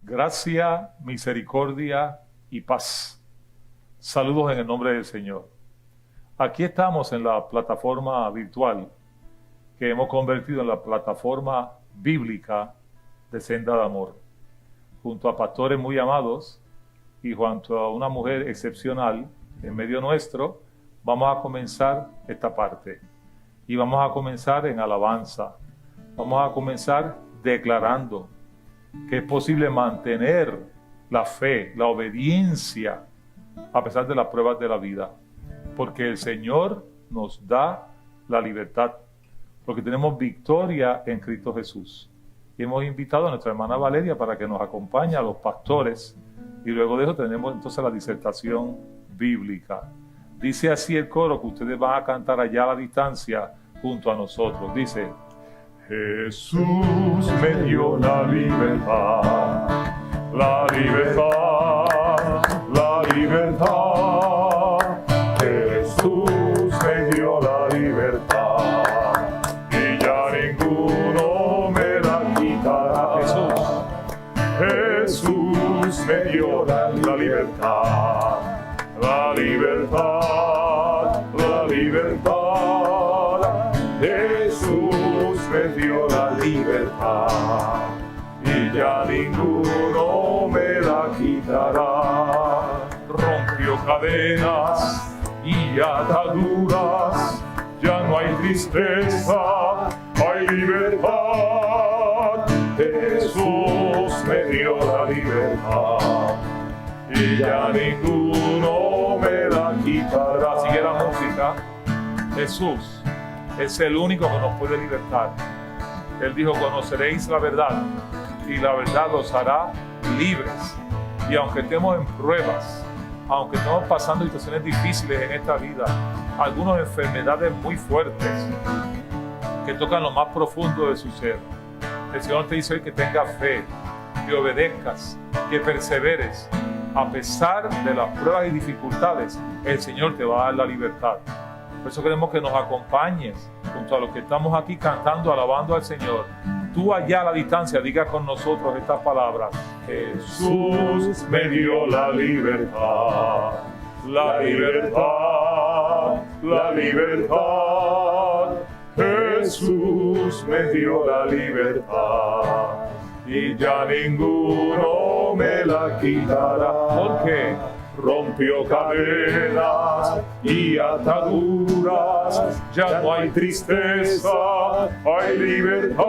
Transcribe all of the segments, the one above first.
Gracia, misericordia y paz. Saludos en el nombre del Señor. Aquí estamos en la plataforma virtual que hemos convertido en la plataforma bíblica de Senda de Amor, junto a pastores muy amados y junto a una mujer excepcional en medio nuestro. Vamos a comenzar esta parte y vamos a comenzar en alabanza. Vamos a comenzar declarando que es posible mantener la fe, la obediencia, a pesar de las pruebas de la vida, porque el Señor nos da la libertad, porque tenemos victoria en Cristo Jesús. Y hemos invitado a nuestra hermana Valeria para que nos acompañe, a los pastores, y luego de eso tenemos entonces la disertación bíblica. Dice así el coro que ustedes van a cantar allá a la distancia junto a nosotros. Dice: Jesús me dio la libertad, la libertad, la libertad. Jesús me dio la libertad y ya ninguno me la quitará. Jesús me dio la libertad, la libertad, la libertad. Jesús me dio la libertad y ya ninguno me la quitará. Rompió cadenas y ataduras, ya no hay tristeza, hay libertad. Jesús me dio la libertad y ya ninguno me la quitará. Sigue la música. Jesús es el único que nos puede libertar. Él dijo: conoceréis la verdad y la verdad los hará libres. Y aunque estemos en pruebas, aunque estemos pasando situaciones difíciles en esta vida, algunas enfermedades muy fuertes que tocan lo más profundo de su ser, el Señor te dice hoy que tengas fe, que obedezcas, que perseveres. A pesar de las pruebas y dificultades, el Señor te va a dar la libertad. Por eso queremos que nos acompañes junto a los que estamos aquí cantando, alabando al Señor. Tú allá a la distancia diga con nosotros estas palabras: Jesús me dio la libertad, la libertad, la libertad. Jesús me dio la libertad y ya ninguno me la quitará. ¿Por qué? Rompió cadenas y ataduras, ya no hay tristeza, hay libertad.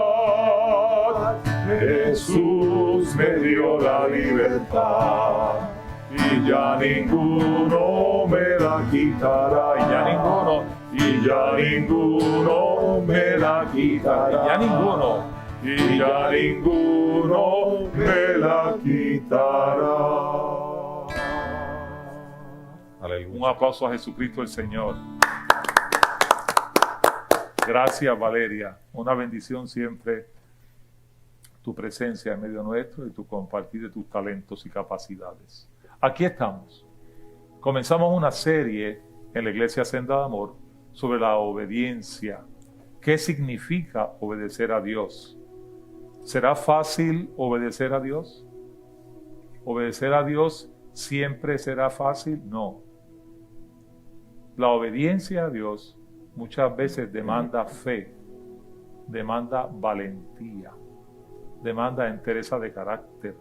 Jesús me dio la libertad y ya ninguno me la quitará. Y ya ninguno, y ya ninguno me la quitará. Y ya ninguno, y ya ninguno me la quitará. Aleluya. Un aplauso a Jesucristo el Señor. Gracias, Valeria. Una bendición siempre tu presencia en medio nuestro y tu compartir de tus talentos y capacidades. Aquí estamos. Comenzamos una serie en la Iglesia Senda de Amor sobre la obediencia. ¿Qué significa obedecer a Dios? ¿Será fácil obedecer a Dios? ¿Obedecer a Dios siempre será fácil? No. La obediencia a Dios muchas veces demanda fe, demanda valentía, demanda entereza de carácter,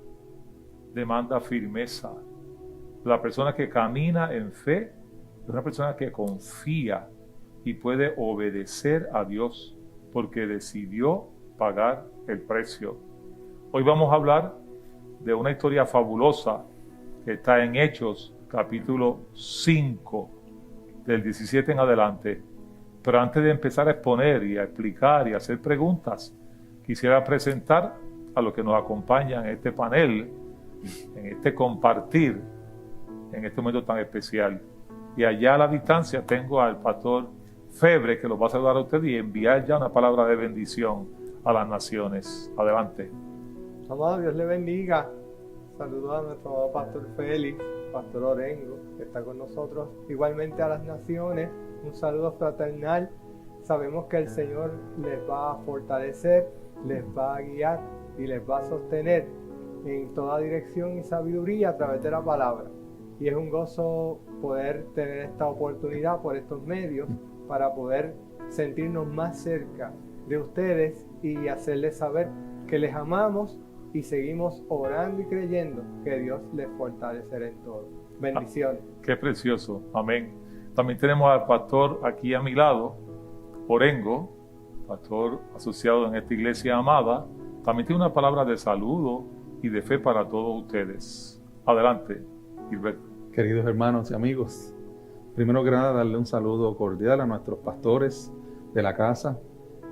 demanda firmeza. La persona que camina en fe es una persona que confía y puede obedecer a Dios porque decidió pagar el precio. Hoy vamos a hablar de una historia fabulosa que está en Hechos, capítulo 5, del 17 en adelante. Pero antes de empezar a exponer y a explicar y a hacer preguntas, quisiera presentar a los que nos acompañan en este panel, en este compartir, en este momento tan especial. Y allá a la distancia tengo al pastor Febre, que los va a saludar a usted y enviar ya una palabra de bendición a las naciones. Adelante. Amado, Dios le bendiga. Saludos a nuestro amado pastor Félix, pastor Orengo, que está con nosotros. Igualmente a las naciones, un saludo fraternal. Sabemos que el Señor les va a fortalecer, les va a guiar y les va a sostener en toda dirección y sabiduría a través de la palabra. Y es un gozo poder tener esta oportunidad por estos medios para poder sentirnos más cerca de ustedes y hacerles saber que les amamos y seguimos orando y creyendo que Dios les fortalecerá en todo. Bendiciones. Qué precioso, amén. También tenemos al pastor aquí a mi lado, Orengo, pastor asociado en esta iglesia amada. También tiene una palabra de saludo y de fe para todos ustedes. Adelante, Gilberto. Queridos hermanos y amigos, primero que nada darle un saludo cordial a nuestros pastores de la casa,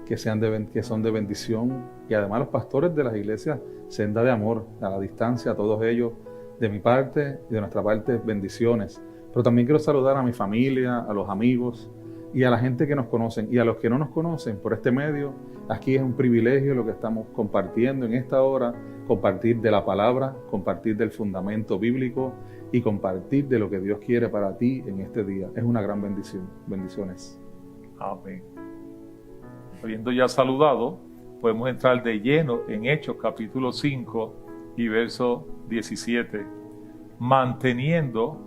que son de bendición, y además los pastores de las iglesias Senda de Amor, a la distancia, a todos ellos, de mi parte y de nuestra parte, bendiciones. Pero también quiero saludar a mi familia, a los amigos y a la gente que nos conocen y a los que no nos conocen por este medio. Aquí es un privilegio lo que estamos compartiendo en esta hora, compartir de la palabra, compartir del fundamento bíblico y compartir de lo que Dios quiere para ti en este día. Es una gran bendición. Bendiciones. Amén. Habiendo ya saludado, podemos entrar de lleno en Hechos capítulo 5 y verso 17. Manteniendo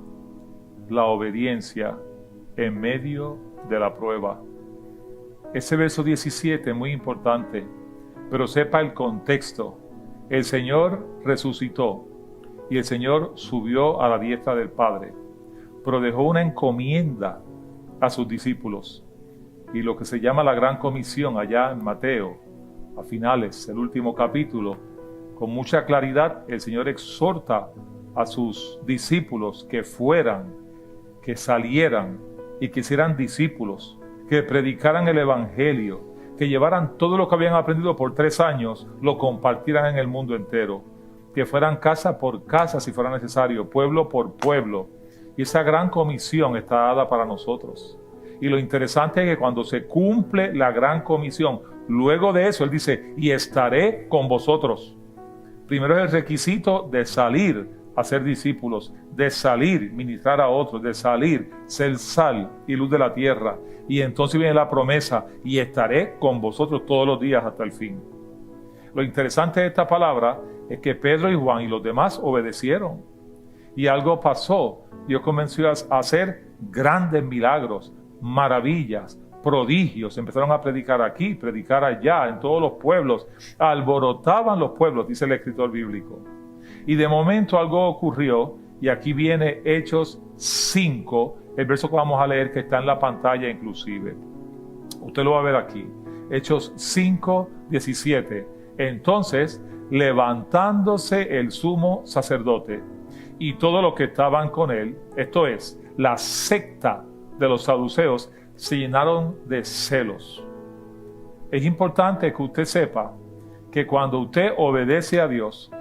la obediencia en medio de la prueba. Ese verso 17 es muy importante, pero sepa el contexto. El Señor resucitó y el Señor subió a la diestra del Padre, pero dejó una encomienda a sus discípulos. Y lo que se llama la Gran Comisión allá en Mateo, a finales, el último capítulo, con mucha claridad el Señor exhorta a sus discípulos que fueran, que salieran y que hicieran discípulos, que predicaran el Evangelio, que llevaran todo lo que habían aprendido por 3 años, lo compartieran en el mundo entero, que fueran casa por casa si fuera necesario, pueblo por pueblo. Y esa gran comisión está dada para nosotros. Y lo interesante es que cuando se cumple la gran comisión, luego de eso Él dice, y estaré con vosotros. Primero es el requisito de salir a ser discípulos, de salir, ministrar a otros, de salir, ser sal y luz de la tierra. Y entonces viene la promesa, y estaré con vosotros todos los días hasta el fin. Lo interesante de esta palabra es que Pedro y Juan y los demás obedecieron. Y algo pasó. Dios comenzó a hacer grandes milagros, maravillas, prodigios. Empezaron a predicar aquí, predicar allá, en todos los pueblos. Alborotaban los pueblos, dice el escritor bíblico. Y de momento algo ocurrió, y aquí viene Hechos 5, el verso que vamos a leer, que está en la pantalla inclusive. Usted lo va a ver aquí. Hechos 5, 17. Entonces, levantándose el sumo sacerdote y todos los que estaban con él, esto es, la secta de los saduceos, se llenaron de celos. Es importante que usted sepa que cuando usted obedece a Dios,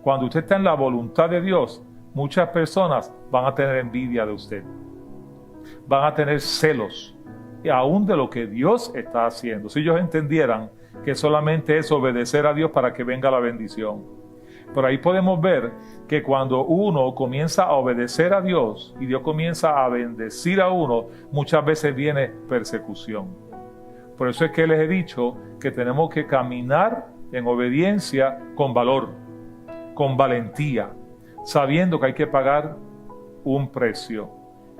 cuando usted está en la voluntad de Dios, muchas personas van a tener envidia de usted. Van a tener celos, aún de lo que Dios está haciendo. Si ellos entendieran que solamente es obedecer a Dios para que venga la bendición. Por ahí podemos ver que cuando uno comienza a obedecer a Dios y Dios comienza a bendecir a uno, muchas veces viene persecución. Por eso es que les he dicho que tenemos que caminar en obediencia con valor, con valentía, sabiendo que hay que pagar un precio.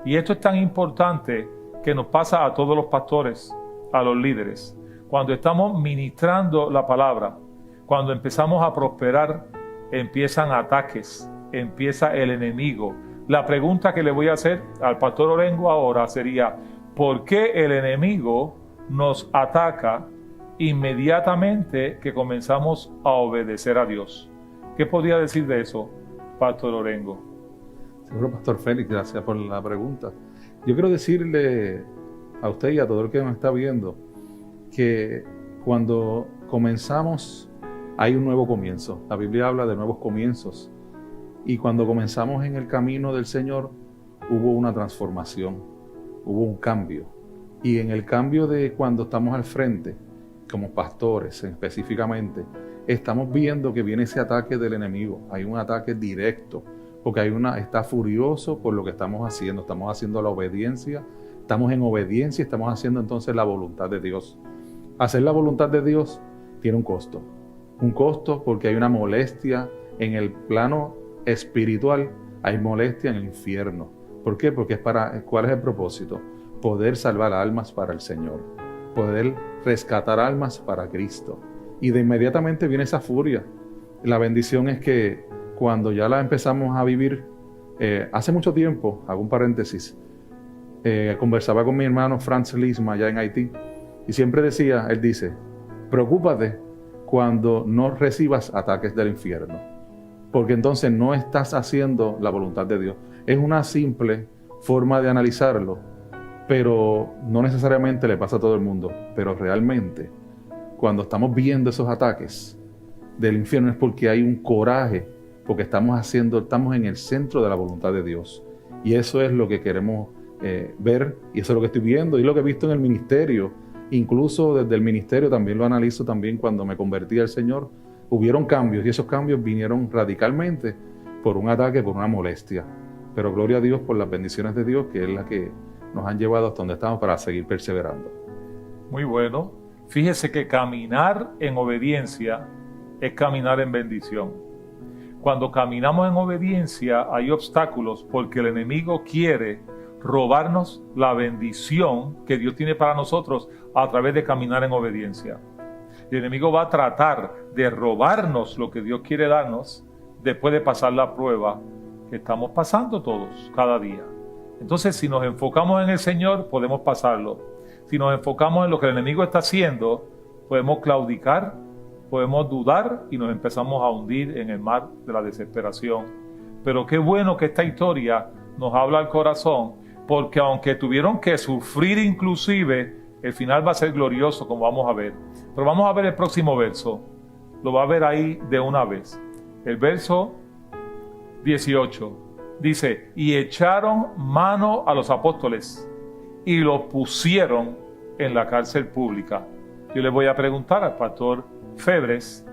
Y esto es tan importante que nos pasa a todos los pastores, a los líderes. Cuando estamos ministrando la palabra, cuando empezamos a prosperar, empiezan ataques, empieza el enemigo. La pregunta que le voy a hacer al pastor Orengo ahora sería, ¿por qué el enemigo nos ataca inmediatamente que comenzamos a obedecer a Dios? ¿Qué podría decir de eso, pastor Orengo? Seguro, pastor Félix, gracias por la pregunta. Yo quiero decirle a usted y a todo el que nos está viendo que cuando comenzamos hay un nuevo comienzo. La Biblia habla de nuevos comienzos. Y cuando comenzamos en el camino del Señor, hubo una transformación, hubo un cambio. Y en el cambio de cuando estamos al frente, como pastores específicamente, estamos viendo que viene ese ataque del enemigo. Hay un ataque directo, porque está furioso por lo que estamos haciendo la obediencia, estamos en obediencia y estamos haciendo entonces la voluntad de Dios. Hacer la voluntad de Dios tiene un costo porque hay una molestia en el plano espiritual hay molestia en el infierno. ¿Por qué? Porque ¿cuál es el propósito? Poder salvar almas para el Señor, poder rescatar almas para Cristo. Y de inmediatamente viene esa furia. La bendición es que cuando ya la empezamos a vivir, hace mucho tiempo, hago un paréntesis, conversaba con mi hermano Franz Lisma allá en Haití, y siempre decía, él dice, preocúpate cuando no recibas ataques del infierno, porque entonces no estás haciendo la voluntad de Dios. Es una simple forma de analizarlo, pero no necesariamente le pasa a todo el mundo. Pero realmente, cuando estamos viendo esos ataques del infierno es porque hay un coraje, porque estamos en el centro de la voluntad de Dios. Y eso es lo que queremos ver, y eso es lo que estoy viendo, y lo que he visto en el ministerio. Incluso desde el ministerio también lo analizo también cuando me convertí al Señor. Hubieron cambios, y esos cambios vinieron radicalmente por un ataque, por una molestia. Pero gloria a Dios por las bendiciones de Dios, que es la que nos han llevado hasta donde estamos para seguir perseverando. Muy bueno. Fíjese que caminar en obediencia es caminar en bendición. Cuando caminamos en obediencia hay obstáculos porque el enemigo quiere robarnos la bendición que Dios tiene para nosotros a través de caminar en obediencia. El enemigo va a tratar de robarnos lo que Dios quiere darnos después de pasar la prueba que estamos pasando todos cada día. Entonces, si nos enfocamos en el Señor, podemos pasarlo. Si nos enfocamos en lo que el enemigo está haciendo, podemos claudicar, podemos dudar y nos empezamos a hundir en el mar de la desesperación. Pero qué bueno que esta historia nos habla al corazón, porque aunque tuvieron que sufrir inclusive, el final va a ser glorioso, como vamos a ver. Pero vamos a ver el próximo verso. Lo va a ver ahí de una vez. El verso 18 dice, y echaron mano a los apóstoles y los pusieron en la cárcel pública. Yo le voy a preguntar al pastor Febres,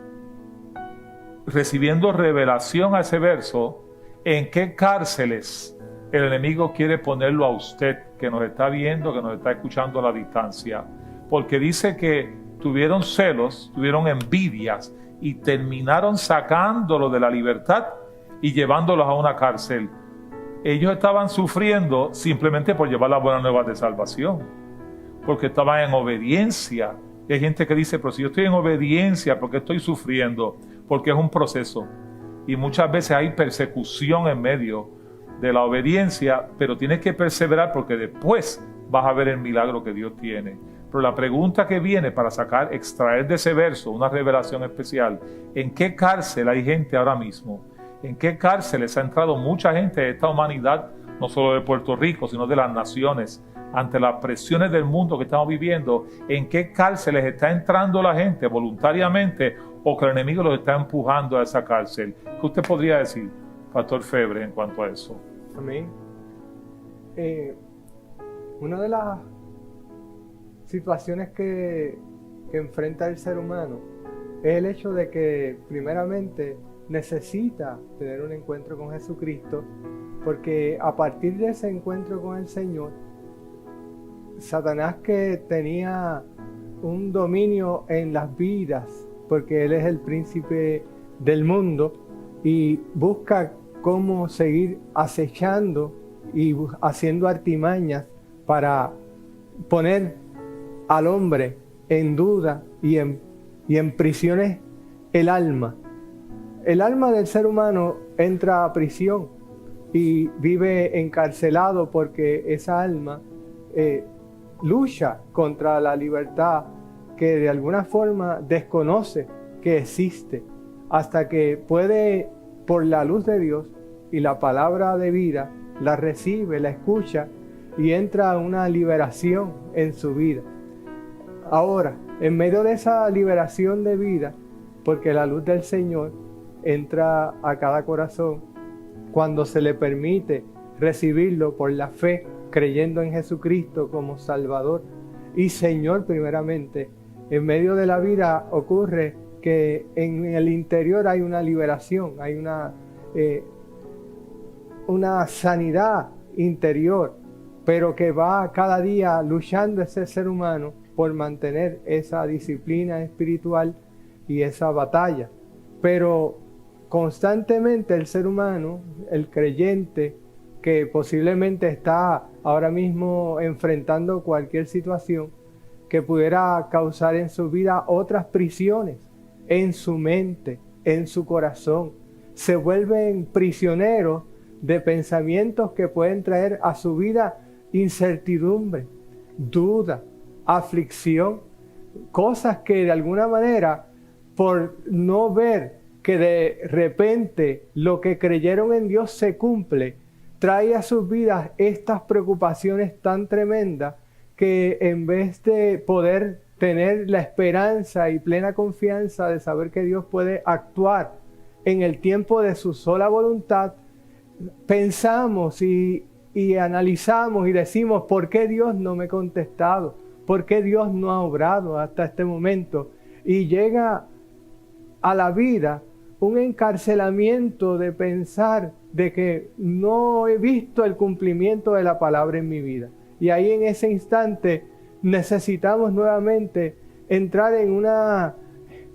recibiendo revelación a ese verso, ¿en qué cárceles el enemigo quiere ponerlo a usted, que nos está viendo, que nos está escuchando a la distancia? Porque dice que tuvieron celos, tuvieron envidias y terminaron sacándolo de la libertad y llevándolos a una cárcel. Ellos estaban sufriendo simplemente por llevar las buenas nuevas de salvación, porque estaban en obediencia. Y hay gente que dice, pero si yo estoy en obediencia, ¿por qué estoy sufriendo? Porque es un proceso. Y muchas veces hay persecución en medio de la obediencia, pero tienes que perseverar porque después vas a ver el milagro que Dios tiene. Pero la pregunta que viene para extraer de ese verso una revelación especial, ¿en qué cárcel hay gente ahora mismo? ¿En qué cárceles ha entrado mucha gente de esta humanidad, no solo de Puerto Rico, sino de las naciones, ante las presiones del mundo que estamos viviendo? ¿En qué cárceles está entrando la gente voluntariamente o que el enemigo los está empujando a esa cárcel? ¿Qué usted podría decir, Pastor Febre, en cuanto a eso? Amén. Una de las situaciones que enfrenta el ser humano es el hecho de que primeramente necesita tener un encuentro con Jesucristo, porque a partir de ese encuentro con el Señor, Satanás, que tenía un dominio en las vidas, porque él es el príncipe del mundo y busca cómo seguir acechando y haciendo artimañas para poner al hombre en duda y en prisiones el alma. El alma del ser humano entra a prisión y vive encarcelado porque esa alma lucha contra la libertad que de alguna forma desconoce que existe, hasta que puede, por la luz de Dios y la palabra de vida, la recibe, la escucha y entra a una liberación en su vida. Ahora, en medio de esa liberación de vida, porque la luz del Señor entra a cada corazón cuando se le permite recibirlo por la fe, creyendo en Jesucristo como Salvador y Señor primeramente. En medio de la vida ocurre que en el interior hay una liberación, hay una sanidad interior, pero que va cada día luchando ese ser humano por mantener esa disciplina espiritual y esa batalla. Pero constantemente el ser humano, el creyente, que posiblemente está ahora mismo enfrentando cualquier situación que pudiera causar en su vida otras prisiones, en su mente, en su corazón. Se vuelven prisioneros de pensamientos que pueden traer a su vida incertidumbre, duda, aflicción, cosas que de alguna manera, por no ver que de repente lo que creyeron en Dios se cumple, trae a sus vidas estas preocupaciones tan tremendas que en vez de poder tener la esperanza y plena confianza de saber que Dios puede actuar en el tiempo de su sola voluntad, pensamos y analizamos y decimos, ¿por qué Dios no me ha contestado? ¿Por qué Dios no ha obrado hasta este momento? Y llega a la vida un encarcelamiento de pensar de que no he visto el cumplimiento de la palabra en mi vida. Y ahí en ese instante necesitamos nuevamente entrar en una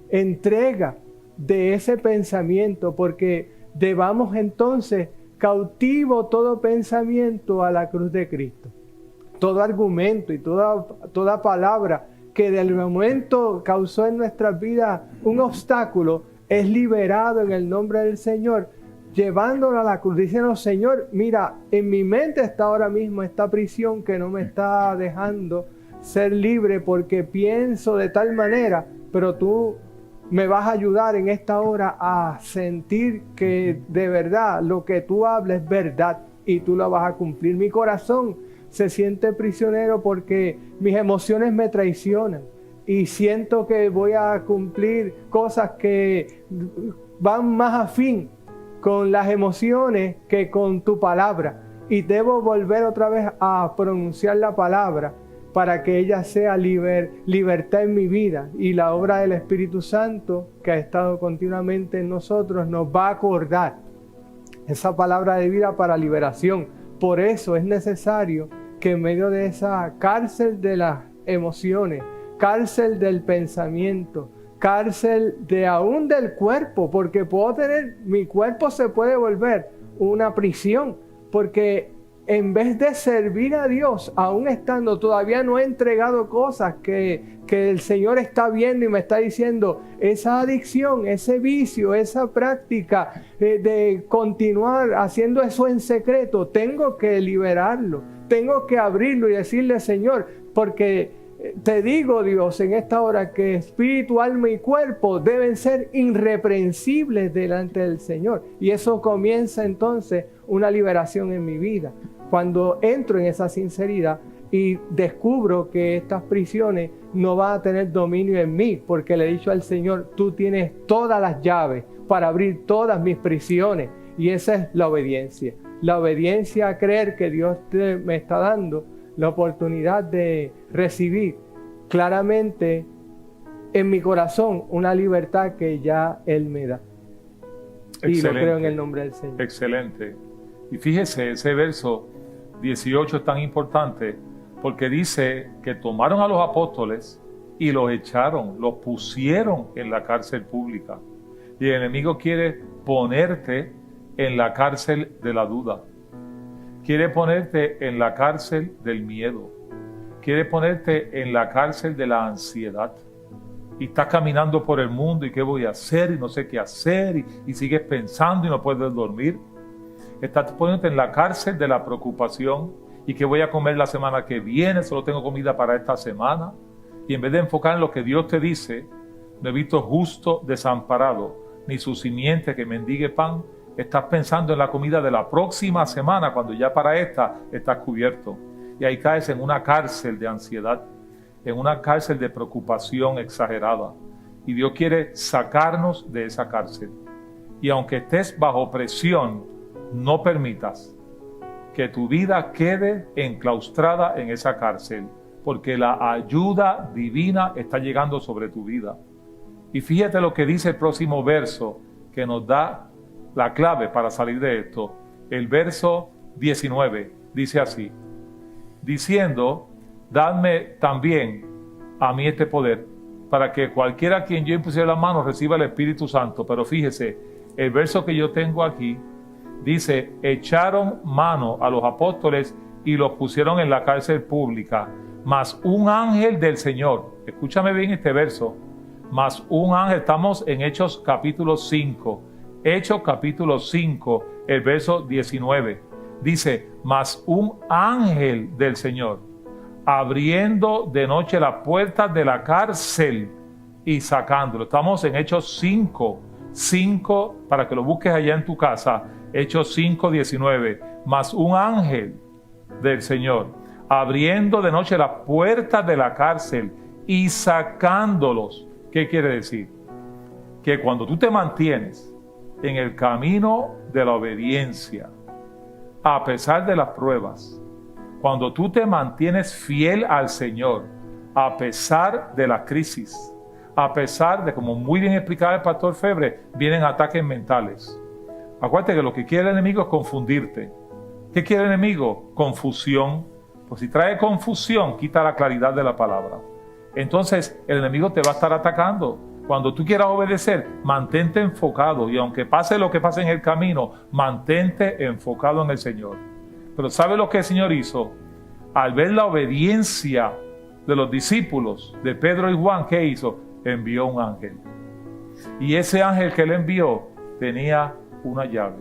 entrega de ese pensamiento, porque debamos entonces cautivo todo pensamiento a la cruz de Cristo. Todo argumento y toda palabra que del momento causó en nuestras vidas un obstáculo es liberado en el nombre del Señor, llevándolo a la cruz, diciendo, Señor, mira, en mi mente está ahora mismo esta prisión que no me está dejando ser libre porque pienso de tal manera, pero tú me vas a ayudar en esta hora a sentir que de verdad lo que tú hablas es verdad y tú lo vas a cumplir. Mi corazón se siente prisionero porque mis emociones me traicionan y siento que voy a cumplir cosas que van más afín con las emociones que con tu palabra, y debo volver otra vez a pronunciar la palabra para que ella sea libertad en mi vida, y la obra del Espíritu Santo que ha estado continuamente en nosotros nos va a acordar esa palabra de vida para liberación. Por eso es necesario que en medio de esa cárcel de las emociones, cárcel del pensamiento, cárcel de aún del cuerpo, porque mi cuerpo se puede volver una prisión, porque en vez de servir a Dios, aún estando, todavía no he entregado cosas que el Señor está viendo y me está diciendo, esa adicción, ese vicio, esa práctica de continuar haciendo eso en secreto, tengo que liberarlo, tengo que abrirlo y decirle, Señor, porque te digo, Dios, en esta hora que espíritu, alma y cuerpo deben ser irreprensibles delante del Señor. Y eso comienza entonces una liberación en mi vida. Cuando entro en esa sinceridad y descubro que estas prisiones no van a tener dominio en mí, porque le he dicho al Señor, tú tienes todas las llaves para abrir todas mis prisiones. Y esa es la obediencia. La obediencia a creer que Dios me está dando la oportunidad de recibir claramente en mi corazón una libertad que ya Él me da. Excelente. Y lo creo en el nombre del Señor. Excelente. Y fíjese, ese verso 18 es tan importante porque dice que tomaron a los apóstoles y los echaron, los pusieron en la cárcel pública. Y el enemigo quiere ponerte en la cárcel de la duda. Quiere ponerte en la cárcel del miedo. Quiere ponerte en la cárcel de la ansiedad. Y estás caminando por el mundo y qué voy a hacer y no sé qué hacer y sigues pensando y no puedes dormir. Estás poniéndote en la cárcel de la preocupación y qué voy a comer la semana que viene, solo tengo comida para esta semana. Y en vez de enfocar en lo que Dios te dice, no he visto justo desamparado, ni su simiente que mendigue pan. Estás pensando en la comida de la próxima semana, cuando ya para esta estás cubierto. Y ahí caes en una cárcel de ansiedad, en una cárcel de preocupación exagerada. Y Dios quiere sacarnos de esa cárcel. Y aunque estés bajo presión, no permitas que tu vida quede enclaustrada en esa cárcel, porque la ayuda divina está llegando sobre tu vida. Y fíjate lo que dice el próximo verso, que nos da la clave para salir de esto. El verso 19 dice así: diciendo, dadme también a mí este poder, para que cualquiera a quien yo impusiera la mano reciba el Espíritu Santo. Pero fíjese, el verso que yo tengo aquí dice, echaron mano a los apóstoles y los pusieron en la cárcel pública, mas un ángel del Señor, escúchame bien este verso, mas un ángel, estamos en Hechos capítulo 5, Hechos capítulo 5, el verso 19, dice, mas un ángel del Señor, abriendo de noche las puertas de la cárcel y sacándolo. Estamos en Hechos 5, para que lo busques allá en tu casa, Hechos 5, 19, mas un ángel del Señor, abriendo de noche las puertas de la cárcel y sacándolos. ¿Qué quiere decir? Que cuando tú te mantienes en el camino de la obediencia, a pesar de las pruebas, cuando tú te mantienes fiel al Señor, a pesar de la crisis, a pesar de, como muy bien explicaba el pastor Febre, vienen ataques mentales. Acuérdate que lo que quiere el enemigo es confundirte. ¿Qué quiere el enemigo? Confusión. Pues si trae confusión, quita la claridad de la palabra. Entonces el enemigo te va a estar atacando. Cuando tú quieras obedecer, mantente enfocado. Y aunque pase lo que pase en el camino, mantente enfocado en el Señor. Pero ¿sabe lo que el Señor hizo? Al ver la obediencia de los discípulos, de Pedro y Juan, ¿qué hizo? Envió un ángel. Y ese ángel que él envió tenía una llave.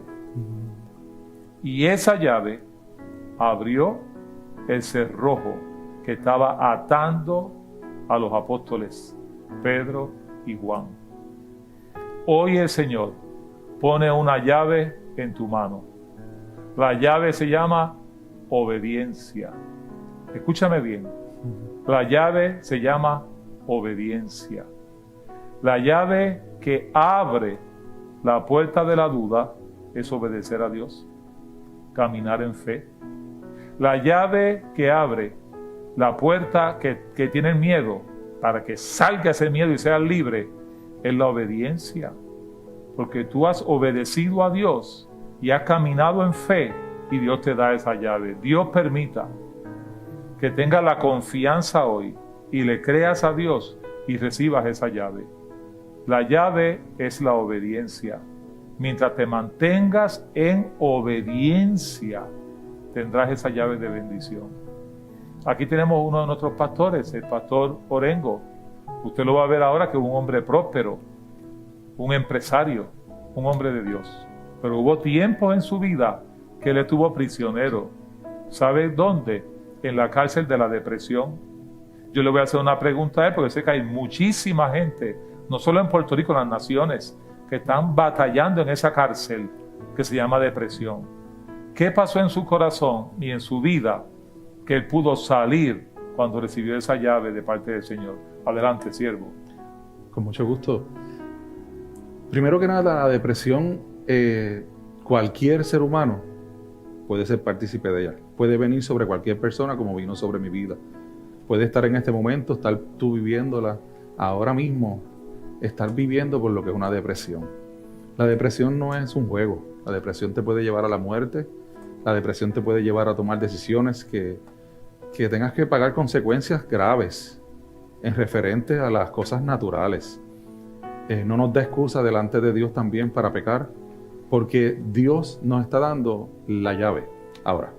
Y esa llave abrió el cerrojo que estaba atando a los apóstoles Pedro y Juan. Hoy el Señor pone una llave en tu mano. La llave se llama obediencia. Escúchame bien. La llave se llama obediencia. La llave que abre la puerta de la duda es obedecer a Dios, caminar en fe. La llave que abre la puerta que tiene el miedo, para que salga ese miedo y seas libre, es la obediencia. Porque tú has obedecido a Dios y has caminado en fe y Dios te da esa llave. Dios permita que tengas la confianza hoy y le creas a Dios y recibas esa llave. La llave es la obediencia. Mientras te mantengas en obediencia, tendrás esa llave de bendición. Aquí tenemos uno de nuestros pastores, el pastor Orengo. Usted lo va a ver ahora, que es un hombre próspero, un empresario, un hombre de Dios. Pero hubo tiempos en su vida que él estuvo prisionero. ¿Sabe dónde? En la cárcel de la depresión. Yo le voy a hacer una pregunta a él, porque sé que hay muchísima gente, no solo en Puerto Rico, en las naciones, que están batallando en esa cárcel que se llama depresión. ¿Qué pasó en su corazón y en su vida que él pudo salir cuando recibió esa llave de parte del Señor? Adelante, siervo. Con mucho gusto. Primero que nada, la depresión, cualquier ser humano puede ser partícipe de ella. Puede venir sobre cualquier persona como vino sobre mi vida. Puede estar en este momento, estar tú viviéndola ahora mismo, estar viviendo por lo que es una depresión. La depresión no es un juego. La depresión te puede llevar a la muerte. La depresión te puede llevar a tomar decisiones que tengas que pagar consecuencias graves en referente a las cosas naturales. No nos da excusa delante de Dios también para pecar, porque Dios nos está dando la llave. Ahora,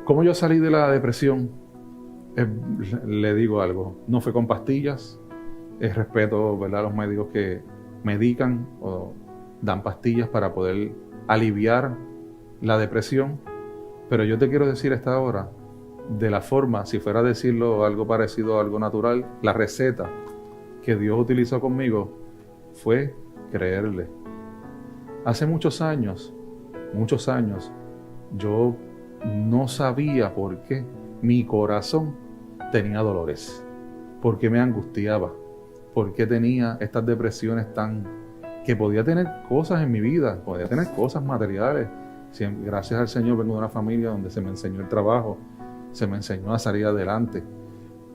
¿cómo yo salí de la depresión? Le digo algo, no fue con pastillas. Respeto, ¿verdad?, a los médicos que medican o dan pastillas para poder aliviar la depresión. Pero yo te quiero decir a esta hora, de la forma, si fuera a decirlo algo parecido a algo natural, la receta que Dios utilizó conmigo fue creerle. Hace muchos años, yo no sabía por qué mi corazón tenía dolores, por qué me angustiaba, por qué tenía estas depresiones que podía tener cosas en mi vida, podía tener cosas materiales. Gracias al Señor vengo de una familia donde se me enseñó el trabajo, se me enseñó a salir adelante,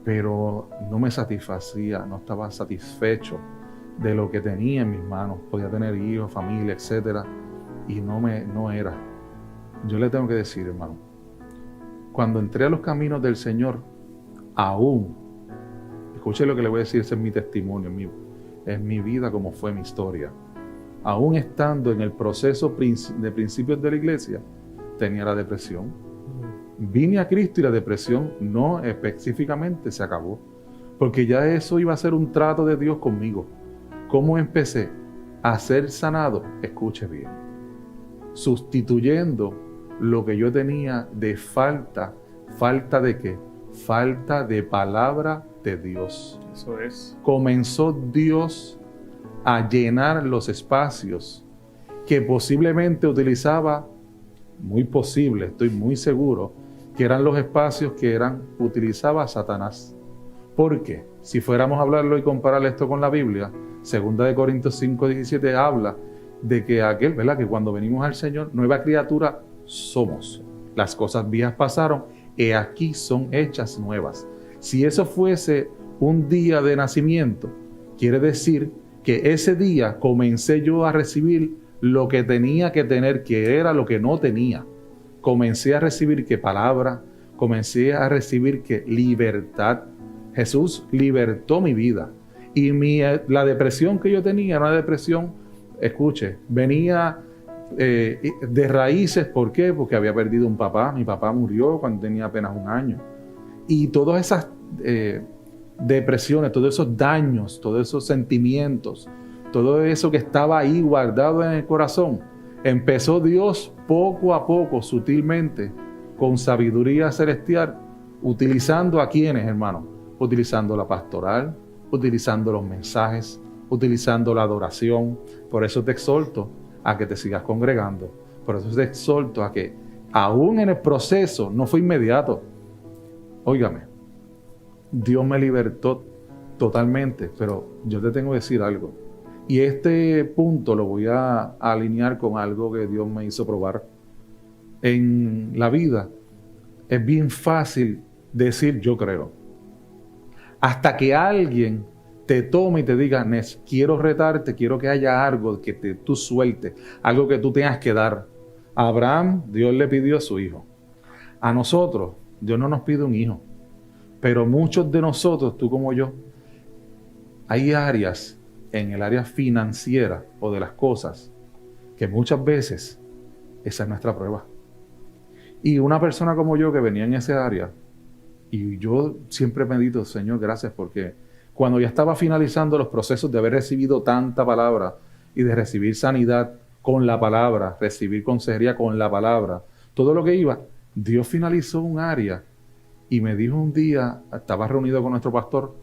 pero no me satisfacía, no estaba satisfecho de lo que tenía en mis manos. Podía tener hijos, familia, etcétera, y no era. Yo le tengo que decir, hermano, cuando entré a los caminos del Señor, aún, escuche lo que le voy a decir, ese es mi testimonio, es mi vida como fue mi historia. aún estando en el proceso de principios de la iglesia, tenía la depresión. Vine a Cristo y la depresión no específicamente se acabó, porque ya eso iba a ser un trato de Dios conmigo. ¿Cómo empecé a ser sanado? Escuche bien. Sustituyendo lo que yo tenía de falta. ¿Falta de qué? Falta de palabra de Dios. Eso es. Comenzó Dios a llenar los espacios que posiblemente utilizaba, muy posible, estoy muy seguro, que eran los espacios que utilizaba Satanás. ¿Por qué? Si fuéramos a hablarlo y comparar esto con la Biblia, 2 Corintios 5:17 habla de que aquel, ¿verdad?, que cuando venimos al Señor, nueva criatura somos. Las cosas viejas pasaron, y aquí son hechas nuevas. Si eso fuese un día de nacimiento, quiere decir que ese día comencé yo a recibir lo que tenía que tener, que era lo que no tenía. Comencé a recibir que palabra, comencé a recibir que libertad. Jesús libertó mi vida. Y la depresión que yo tenía era una depresión, escuche, venía de raíces. ¿Por qué? Porque había perdido un papá. Mi papá murió cuando tenía apenas 1 año. Y todas esas depresiones, todos esos daños, todos esos sentimientos, todo eso que estaba ahí guardado en el corazón, empezó Dios poco a poco, sutilmente, con sabiduría celestial, utilizando a quienes, hermano, utilizando la pastoral, utilizando los mensajes, utilizando la adoración. Por eso te exhorto a que te sigas congregando. Por eso te exhorto a que, aún en el proceso, no fue inmediato. Óigame, Dios me libertó totalmente, pero yo te tengo que decir algo. Y este punto lo voy a alinear con algo que Dios me hizo probar. En la vida es bien fácil decir yo creo. Hasta que alguien te tome y te diga, Nes, quiero retarte, quiero que haya algo que tú sueltes, algo que tú tengas que dar. A Abraham, Dios le pidió a su hijo. A nosotros, Dios no nos pide un hijo. Pero muchos de nosotros, tú como yo, hay áreas en el área financiera o de las cosas que muchas veces esa es nuestra prueba. Y una persona como yo que venía en esa área, y yo siempre me he dicho, Señor, gracias, porque cuando ya estaba finalizando los procesos de haber recibido tanta palabra y de recibir sanidad con la palabra, recibir consejería con la palabra, todo lo que iba, Dios finalizó un área y me dijo un día, estaba reunido con nuestro pastor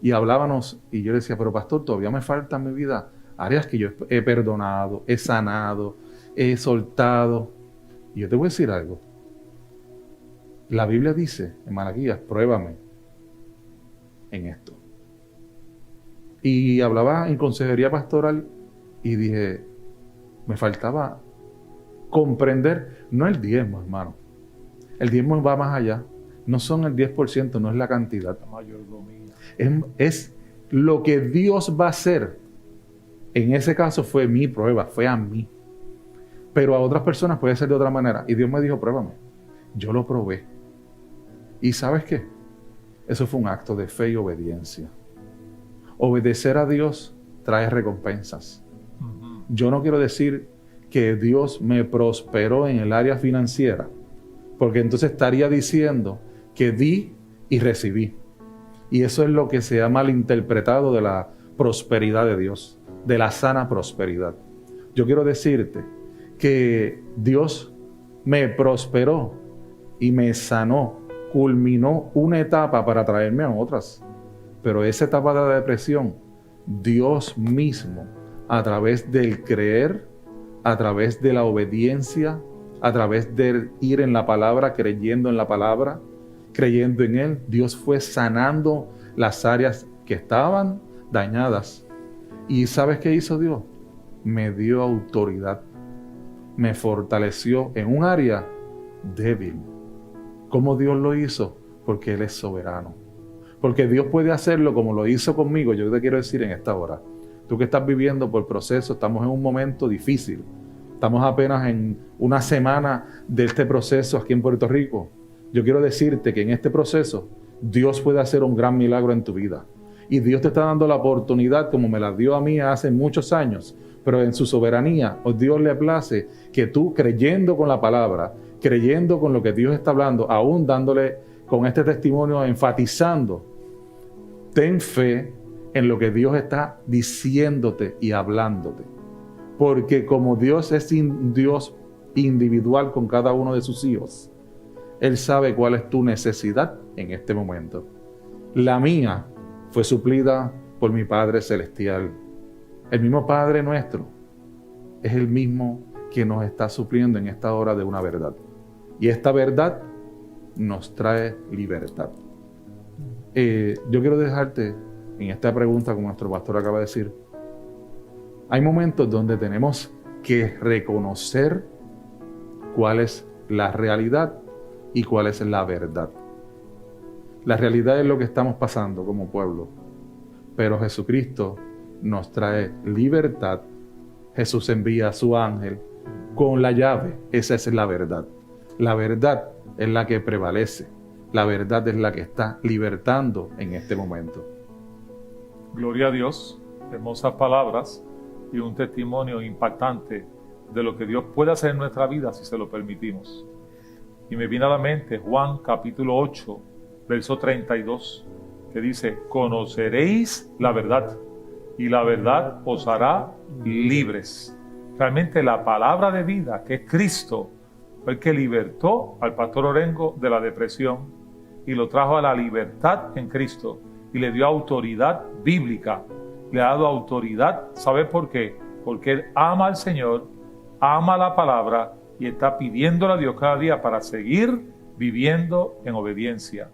y hablábamos, y yo le decía, pero pastor, todavía me falta en mi vida áreas que yo he perdonado, he sanado, he soltado. Y yo te voy a decir algo. La Biblia dice en Malaquías, pruébame en esto. Y hablaba en consejería pastoral y dije, me faltaba comprender, no el diezmo, hermano. El diezmo va más allá. No son el 10%, no es la cantidad. La mayordomía. Es lo que Dios va a hacer. En ese caso fue mi prueba, fue a mí. Pero a otras personas puede ser de otra manera. Y Dios me dijo, pruébame. Yo lo probé. ¿Y sabes qué? Eso fue un acto de fe y obediencia. Obedecer a Dios trae recompensas. Yo no quiero decir que Dios me prosperó en el área financiera, porque entonces estaría diciendo que di y recibí. Y eso es lo que se ha malinterpretado de la prosperidad de Dios, de la sana prosperidad. Yo quiero decirte que Dios me prosperó y me sanó, culminó una etapa para traerme a otras. Pero esa etapa de la depresión, Dios mismo, a través del creer, a través de la obediencia, a través de ir en la palabra, creyendo en la palabra, creyendo en Él, Dios fue sanando las áreas que estaban dañadas. ¿Y sabes qué hizo Dios? Me dio autoridad, me fortaleció en un área débil. ¿Cómo Dios lo hizo? Porque Él es soberano. Porque Dios puede hacerlo como lo hizo conmigo. Yo te quiero decir en esta hora, tú que estás viviendo por proceso, estamos en un momento difícil. Estamos apenas en una semana de este proceso aquí en Puerto Rico. Yo quiero decirte que en este proceso Dios puede hacer un gran milagro en tu vida. Y Dios te está dando la oportunidad, como me la dio a mí hace muchos años, pero en su soberanía, Dios le place que tú, creyendo con la palabra, creyendo con lo que Dios está hablando, aún dándole con este testimonio, enfatizando, ten fe en lo que Dios está diciéndote y hablándote. Porque como Dios es un Dios individual con cada uno de sus hijos, Él sabe cuál es tu necesidad en este momento. La mía fue suplida por mi Padre Celestial. El mismo Padre nuestro es el mismo que nos está supliendo en esta hora de una verdad. Y esta verdad nos trae libertad. Yo quiero dejarte en esta pregunta, como nuestro pastor acaba de decir, hay momentos donde tenemos que reconocer cuál es la realidad y cuál es la verdad. La realidad es lo que estamos pasando como pueblo, pero Jesucristo nos trae libertad. Jesús envía a su ángel con la llave. Esa es la verdad. La verdad es la que prevalece. La verdad es la que está libertando en este momento. Gloria a Dios, hermosas palabras y un testimonio impactante de lo que Dios puede hacer en nuestra vida si se lo permitimos. Y me viene a la mente Juan capítulo 8, verso 32, que dice, conoceréis la verdad y la verdad os hará libres. Realmente la palabra de vida, que es Cristo, fue el que libertó al pastor Orengo de la depresión y lo trajo a la libertad en Cristo y le dio autoridad bíblica. Le ha dado autoridad, ¿sabe por qué? Porque él ama al Señor, ama la palabra y está pidiéndole a Dios cada día para seguir viviendo en obediencia.